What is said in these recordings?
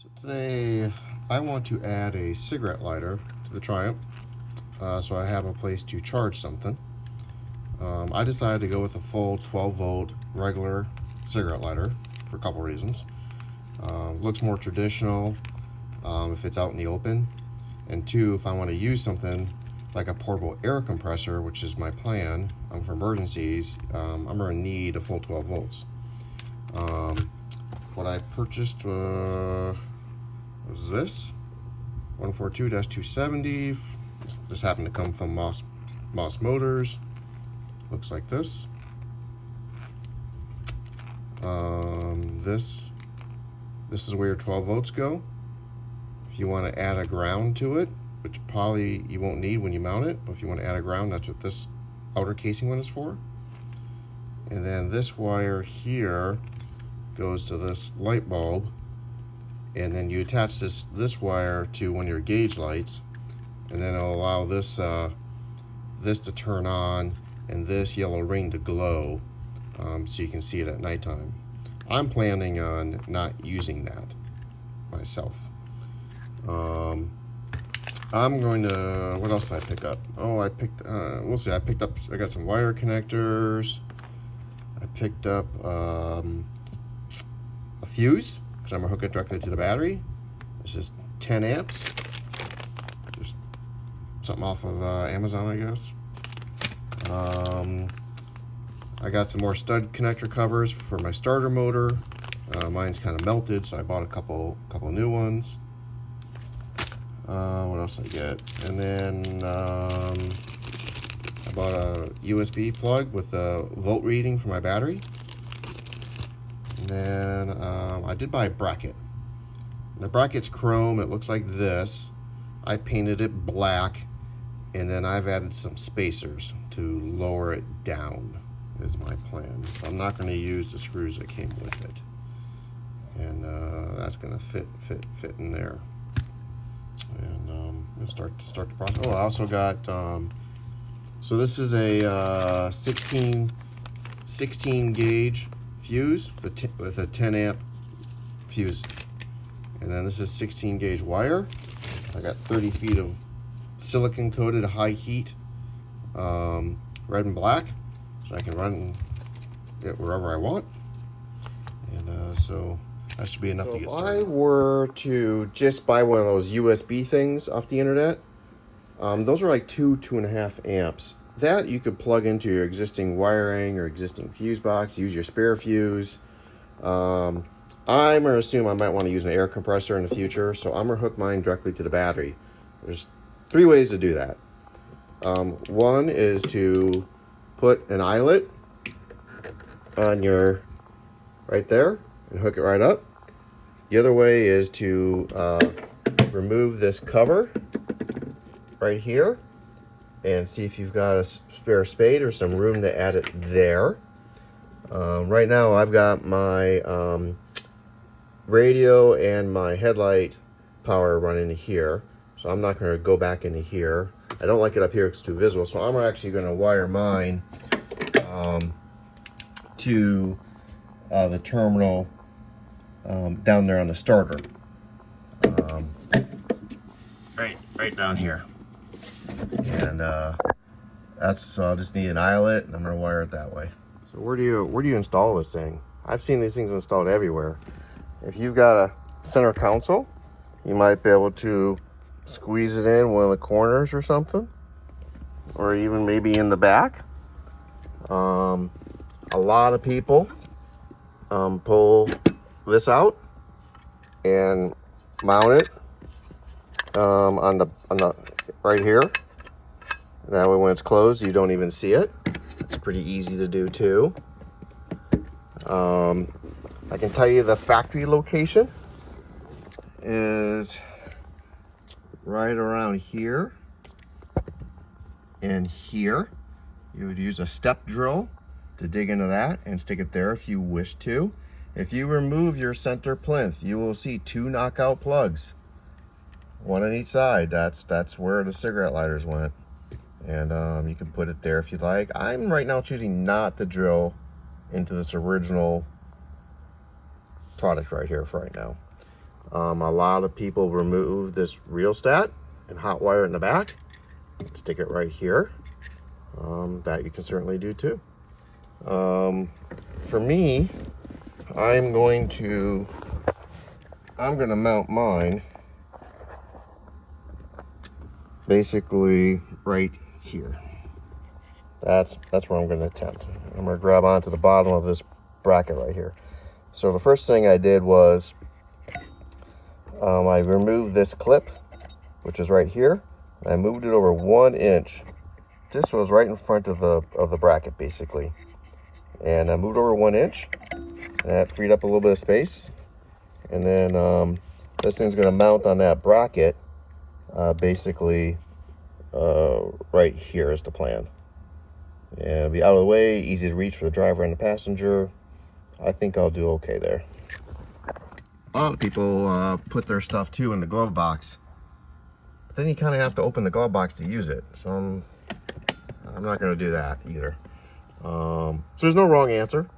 So today I want to add a cigarette lighter to the Triumph, so I have a place to charge something. I decided to go with a full 12 volt regular cigarette lighter for a couple reasons. Looks more traditional if it's out in the open, and two, if I want to use something like a portable air compressor, which is my plan for emergencies, I'm going to need a full 12 volts. What I purchased was this 142-270. This happened to come from Moss Motors. Looks like this. This is where your 12 volts go. If you want to add a ground to it, which probably you won't need when you mount it, but if you want to add a ground, that's what this outer casing one is for. And then this wire here goes to this light bulb, and then you attach this wire to one of your gauge lights, and then it'll allow this this to turn on and this yellow ring to glow, so you can see it at nighttime. I'm planning on not using that myself. I'm going to, what else did I pick up? Oh, I got some wire connectors. I picked up a fuse, because I'm gonna hook it directly to the battery. This is 10 amps. Just something off of Amazon, I guess. I got some more stud connector covers for my starter motor. Mine's kind of melted, so I bought a couple new ones. What else did I get? And then I bought a USB plug with a volt reading for my battery. And then I did buy a bracket. The bracket's chrome. It looks like this. I painted it black, and then I've added some spacers to lower it down, is my plan. So I'm not going to use the screws that came with it, and that's going to fit in there. And I'm going to start the process. Oh, I also got so this is a 16 gauge fuse with a 10 amp fuse, and then this is 16 gauge wire. I got 30 feet of silicon coated high heat red and black, so I can run it wherever I want. And so that should be enough to get started. If I were to just buy one of those USB things off the internet, those are like 2.5 amps. That you could plug into your existing wiring or existing fuse box, use your spare fuse. I'm going to assume I might want to use an air compressor in the future, so I'm going to hook mine directly to the battery. There's 3 ways to do that. One is to put an eyelet on your right there and hook it right up. The other way is to remove this cover right here and see if you've got a spare spade or some room to add it there. Right now I've got my radio and my headlight power running to here, so I'm not going to go back into here. I don't like it up here, it's too visible, so I'm actually going to wire mine to the terminal down there on the starter, right down here. And that's I'll just need an eyelet, and I'm going to wire it that way. So where do you install this thing? I've seen these things installed everywhere. If you've got a center console, you might be able to squeeze it in one of the corners or something, or even maybe in the back. A lot of people pull this out and mount it on the right here. That way when it's closed, you don't even see it. It's pretty easy to do too. I can tell you the factory location is right around here and here. You would use a step drill to dig into that and stick it there if you wish to. If you remove your center plinth, you will see 2 knockout plugs, one on each side. That's where the cigarette lighters went, and you can put it there if you'd like. I'm right now choosing not to drill into this original product right here for right now. A lot of people remove this rheostat and hot wire it in the back. Stick it right here. That you can certainly do too. For me, I'm gonna mount mine basically right here. That's where I'm gonna attempt. I'm gonna grab onto the bottom of this bracket right here. So the first thing I did was I removed this clip, which is right here. I moved it over 1 inch. This was right in front of the bracket basically. And I moved over 1 inch. And that freed up a little bit of space. And then this thing's gonna mount on that bracket basically right here is the plan. And it'll be out of the way, easy to reach for the driver and the passenger. I think I'll do okay there. A lot of people put their stuff too in the glove box. But then you kind of have to open the glove box to use it. So I'm not going to do that either. So there's no wrong answer.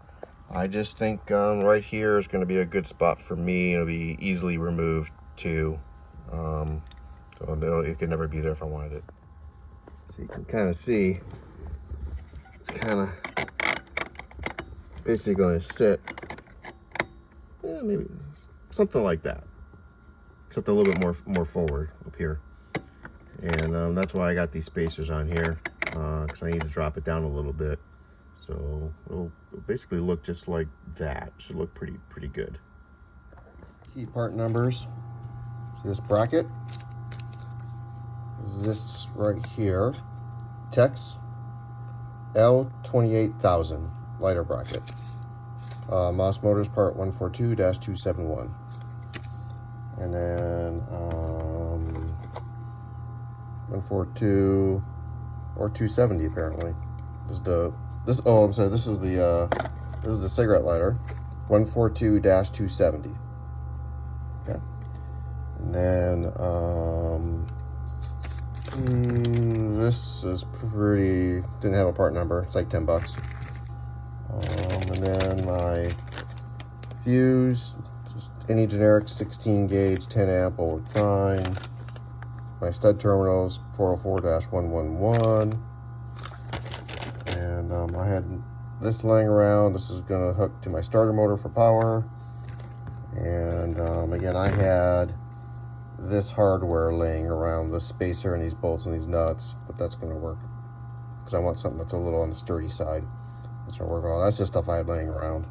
I just think right here is going to be a good spot for me. It'll be easily removed too. So it could never be there if I wanted it. So you can kind of see it's kind of basically going to sit, maybe something like that, except a little bit more forward up here. And that's why I got these spacers on here, because I need to drop it down a little bit. So it'll basically look just like that. Should look pretty good. Key part numbers. So this bracket is this right here. Tex L28000 lighter bracket. Moss Motors part 142-271. And then 142 or 270 apparently. This is the cigarette lighter. 142-270. Okay. And then this is didn't have a part number. It's like $10. And then my fuse, just any generic 16 gauge 10 amp will work fine. My stud terminals 404-111. And I had this laying around. This is going to hook to my starter motor for power. And again, I had this hardware laying around, the spacer and these bolts and these nuts, but that's going to work because I want something that's a little on the sturdy side. That's going to work. That's just stuff I had laying around.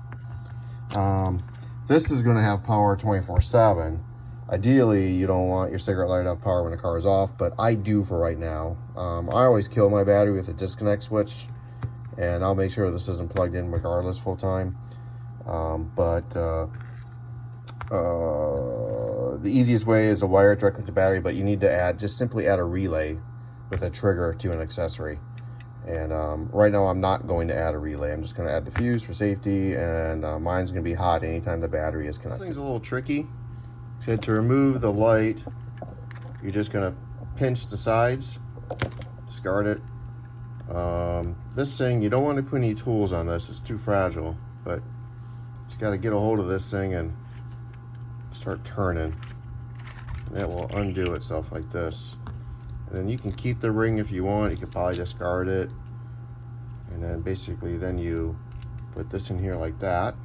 This is going to have power 24/7. Ideally, you don't want your cigarette light to have power when the car is off, but I do for right now. I always kill my battery with a disconnect switch, and I'll make sure this isn't plugged in regardless full time. The easiest way is to wire it directly to battery, but you need to simply add a relay with a trigger to an accessory. And right now I'm not going to add a relay. I'm just going to add the fuse for safety, and mine's going to be hot anytime the battery is connected. This thing's a little tricky. So to remove the light, you're just going to pinch the sides, discard it. This thing, you don't want to put any tools on this. It's too fragile, but just got to get a hold of this thing and start turning, and it will undo itself like this. And then you can keep the ring if you want. You could probably discard it, and then basically then you put this in here like that,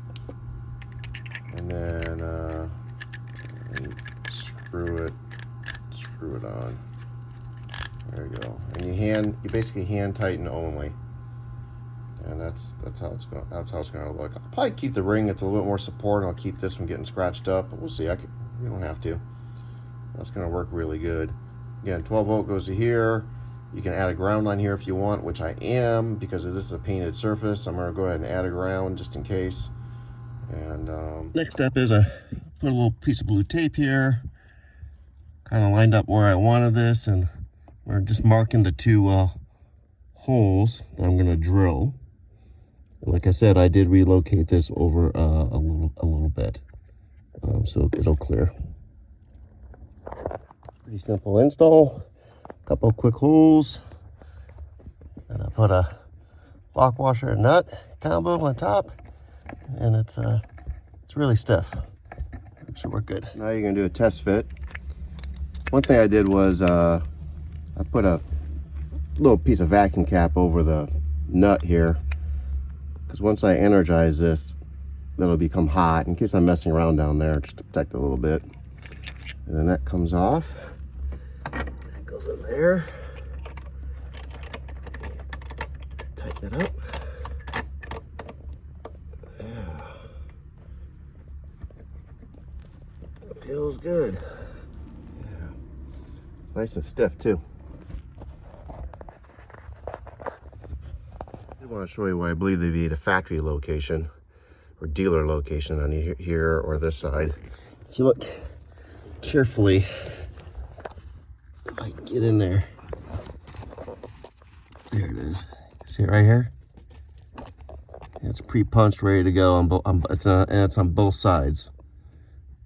and then screw it on. There you go. And you basically hand tighten only, and that's how it's gonna look. I'll probably keep the ring. It's a little bit more support, and I'll keep this from getting scratched up. But we'll see. You don't have to. That's gonna work really good. Again, 12 volt goes to here. You can add a ground line here if you want, which I am, because this is a painted surface. I'm gonna go ahead and add a ground just in case. And next step is I put a little piece of blue tape here, kind of lined up where I wanted this, and we're just marking the two holes that I'm gonna drill. And like I said, I did relocate this over a little bit, so it'll clear. Pretty simple install. A couple of quick holes, and I put a lock washer and nut combo on top, and it's really stiff. should work good. Now you're gonna do a test fit. One thing I did was I put a little piece of vacuum cap over the nut here, because once I energize this, that'll become hot in case I'm messing around down there, just to protect it a little bit. And then that comes off. That goes in there. Tighten it up. Yeah. It feels good. Yeah. It's nice and stiff too. I want to show you why I believe they'd be at a factory location or dealer location on here or this side. If you look carefully, if I can get in there. There it is. See it right here? It's pre-punched, ready to go. It's on both sides,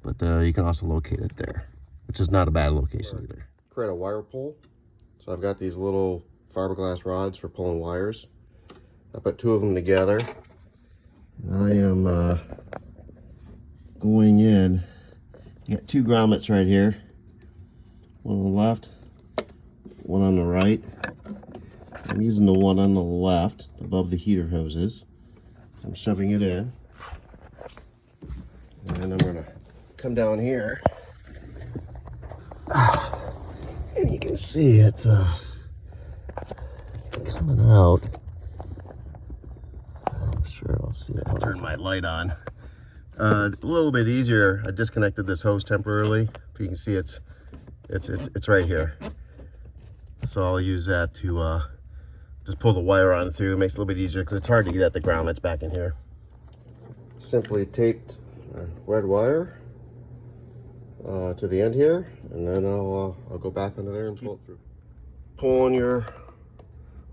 but you can also locate it there, which is not a bad location either. Create a wire pull. So I've got these little fiberglass rods for pulling wires. I put 2 of them together. I am going in. You got 2 grommets right here. One on the left, one on the right. I'm using the one on the left above the heater hoses. I'm shoving it in. And I'm gonna come down here. And you can see it's coming out. I'm sure I'll see it. I'll turn my light on. A little bit easier. I disconnected this hose temporarily. But you can see it's right here. So I'll use that to just pull the wire on through. It makes it a little bit easier because it's hard to get at the grommets back in here. Simply taped red wire to the end here, and then I'll go back under there and pull it through. Pulling your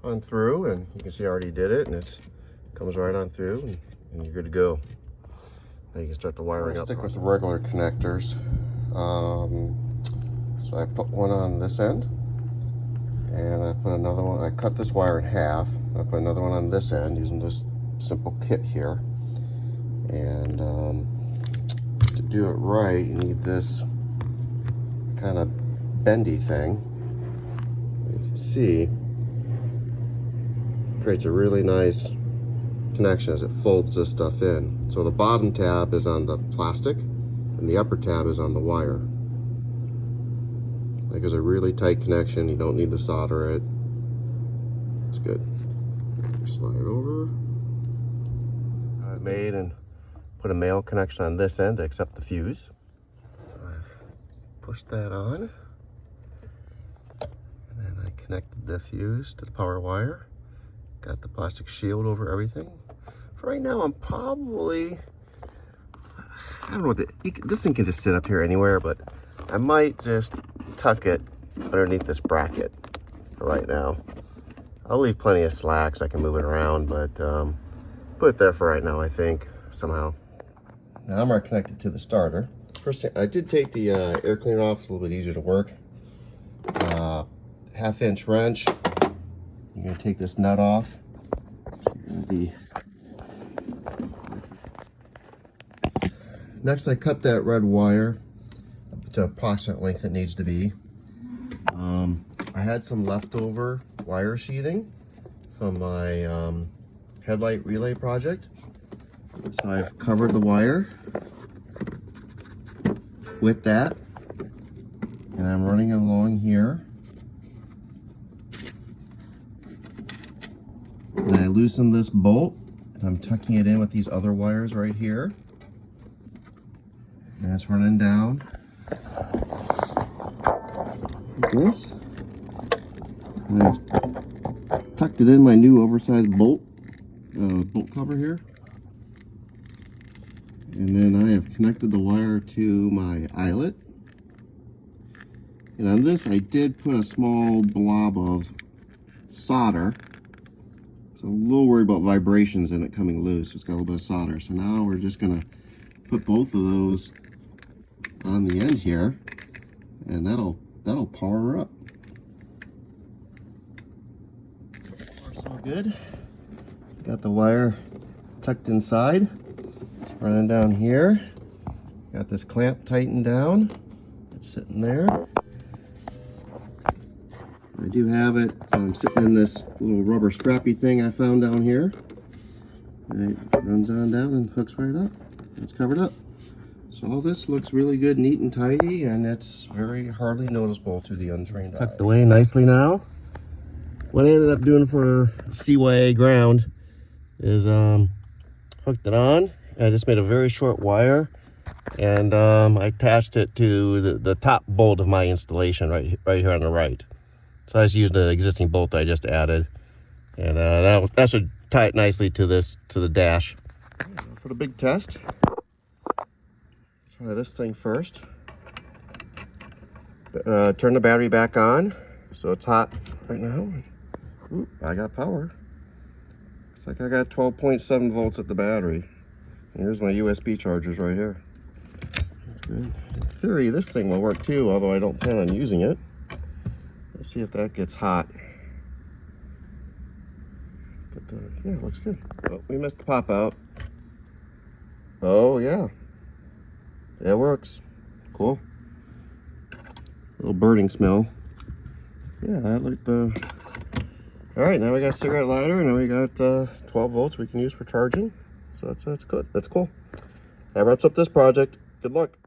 on through, and you can see I already did it, and it comes right on through, and you're good to go. Now you can start the wiring up. Stick with the regular connectors. So I put one on this end, and I put another one. I cut this wire in half. I put another one on this end using this simple kit here. And to do it right, you need this kind of bendy thing. You can see it creates a really nice connection as it folds this stuff in. So the bottom tab is on the plastic and the upper tab is on the wire. That gives a really tight connection. You don't need to solder it. It's good. Slide it over. I've made and put a male connection on this end to accept the fuse. So I've pushed that on. And then I connected the fuse to the power wire. Got the plastic shield over everything. For right now, I'm probably, I don't know what this thing can just sit up here anywhere, but I might just tuck it underneath this bracket for right now. I'll leave plenty of slack so I can move it around, but put it there for right now, I think, somehow. Now I'm already connected to the starter. First thing, I did take the air cleaner off. It's a little bit easier to work. 1/2-inch wrench. You're gonna take this nut off. Next, I cut that red wire to approximate length it needs to be. I had some leftover wire sheathing from my headlight relay project. So I've covered the wire with that, and I'm running along here. And I loosen this bolt, and I'm tucking it in with these other wires right here. And it's running down like this. And I've tucked it in my new oversized bolt cover here. And then I have connected the wire to my eyelet. And on this, I did put a small blob of solder. So I'm a little worried about vibrations in it coming loose. It's got a little bit of solder. So now we're just gonna put both of those on the end here, and that'll power up. So good. Got the wire tucked inside. It's running down here. Got this clamp tightened down. It's sitting there. I do have it sitting in this little rubber strappy thing I found down here. And it runs on down and hooks right up. It's covered up. So all this looks really good, neat and tidy, and it's very hardly noticeable to the untrained eye. Tucked away nicely now. What I ended up doing for CYA ground is hooked it on. I just made a very short wire, and I attached it to the top bolt of my installation right here on the right. So I just used the existing bolt I just added, and that should tie it nicely to the dash. For the big test, try this thing first. Turn the battery back on, so it's hot right now. Ooh, I got power. Looks like I got 12.7 volts at the battery. And here's my USB chargers right here. That's good. In theory, this thing will work too, although I don't plan on using it. Let's see if that gets hot. But yeah, it looks good. Oh, we missed the pop out. Oh yeah, it works. Cool. Little burning smell. Yeah, that looked. All right, now we got a cigarette lighter, and now we got 12 volts we can use for charging. So that's good. That's cool. That wraps up this project. Good luck.